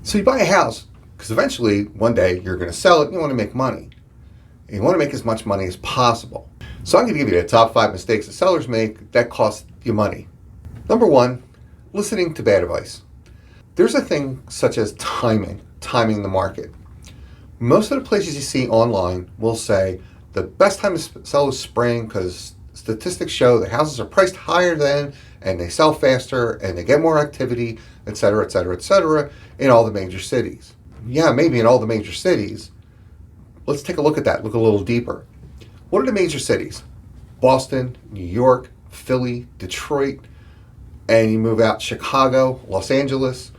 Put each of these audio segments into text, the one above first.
So you buy a house because eventually one day you're going to sell it and you want to make money. And you want to make as much money as possible. So I'm going to give you the top 5 mistakes that sellers make that cost you money. Number 1, listening to bad advice. There's a thing such as timing the market. Most of the places you see online will say the best time to sell is spring because statistics show the houses are priced higher then and they sell faster and they get more activity, etc., etc., etc., in all the major cities. Yeah, maybe in all the major cities. Let's take a look at that, look a little deeper. What are the major cities? Boston, New York, Philly, Detroit, and you move out Chicago, Los Angeles,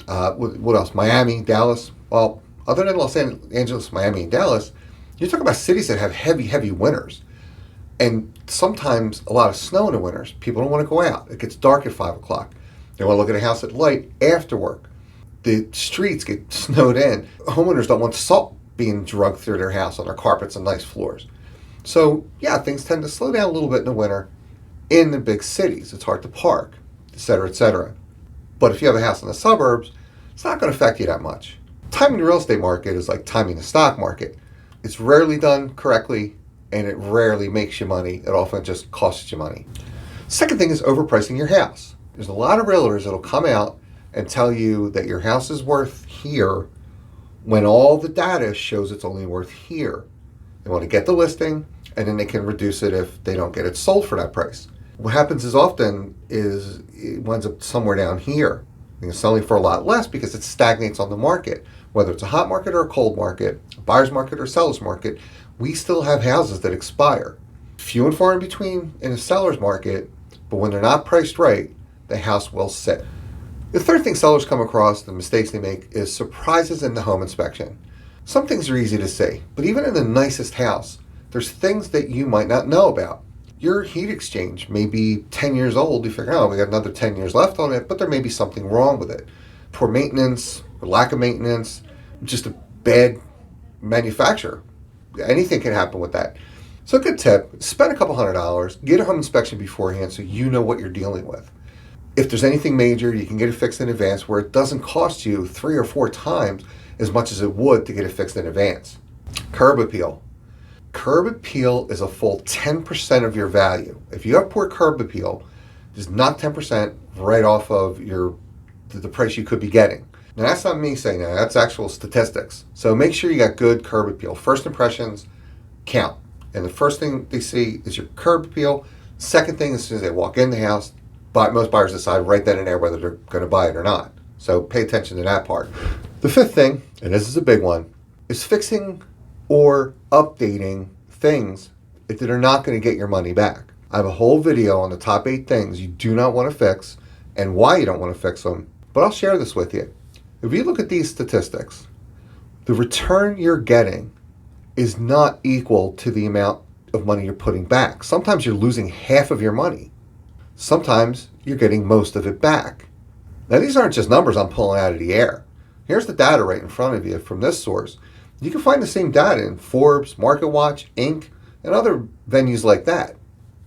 what else? Miami, Dallas. Well, other than Los Angeles, Miami, and Dallas, you're talking about cities that have heavy winters. And sometimes a lot of snow in the winters. People don't want to go out. It gets dark at 5 o'clock. They want to look at a house at light after work. The streets get snowed in. Homeowners don't want salt being drugged through their house on their carpets and nice floors. So yeah, things tend to slow down a little bit in the winter in the big cities. It's hard to park, etc., etc. But if you have a house in the suburbs, it's not going to affect you that much. Timing the real estate market is like timing the stock market. It's rarely done correctly, and it rarely makes you money. It often just costs you money. Second thing is overpricing your house. There's a lot of realtors that'll come out and tell you that your house is worth here when all the data shows it's only worth here. They want to get the listing, and then they can reduce it if they don't get it sold for that price. What happens often is it winds up somewhere down here. It's selling for a lot less because it stagnates on the market. Whether it's a hot market or a cold market, a buyer's market or seller's market, we still have houses that expire. Few and far in between in a seller's market, but when they're not priced right, the house will sit. The third thing sellers come across, the mistakes they make, is surprises in the home inspection. Some things are easy to see, but even in the nicest house, there's things that you might not know about. Your heat exchange may be 10 years old. You figure, oh, we got another 10 years left on it, but there may be something wrong with it. Poor maintenance, or lack of maintenance, just a bad manufacturer. Anything can happen with that. So a good tip, spend a couple $100, get a home inspection beforehand so you know what you're dealing with. If there's anything major, you can get it fixed in advance where it doesn't cost you 3 or 4 times as much as it would to get it fixed in advance. Curb appeal. Curb appeal is a full 10% of your value. If you have poor curb appeal, just knock 10% right off of the price you could be getting. Now that's not me saying that, that's actual statistics. So make sure you got good curb appeal. First impressions count. And the first thing they see is your curb appeal. Second thing, as soon as they walk in the house, most buyers decide right then and there whether they're going to buy it or not. So pay attention to that part. The fifth thing, and this is a big one, is fixing or updating things that are not going to get your money back. I have a whole video on the top 8 things you do not want to fix and why you don't want to fix them, but I'll share this with you. If you look at these statistics, the return you're getting is not equal to the amount of money you're putting back. Sometimes you're losing half of your money. Sometimes you're getting most of it back. Now these aren't just numbers I'm pulling out of the air. Here's the data right in front of you from this source. You can find the same data in Forbes, MarketWatch, Inc., and other venues like that.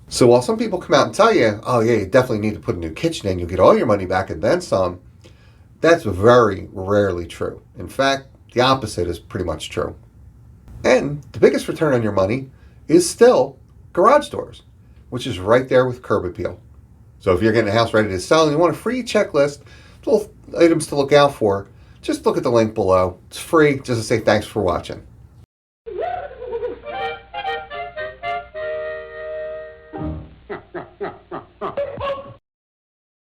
So while some people come out and tell you, oh yeah, you definitely need to put a new kitchen in, you'll get all your money back and then some, that's very rarely true. In fact, the opposite is pretty much true. And the biggest return on your money is still garage doors, which is right there with curb appeal. So if you're getting a house ready to sell and you want a free checklist, little items to look out for, just look at the link below. It's free, just to say thanks for watching.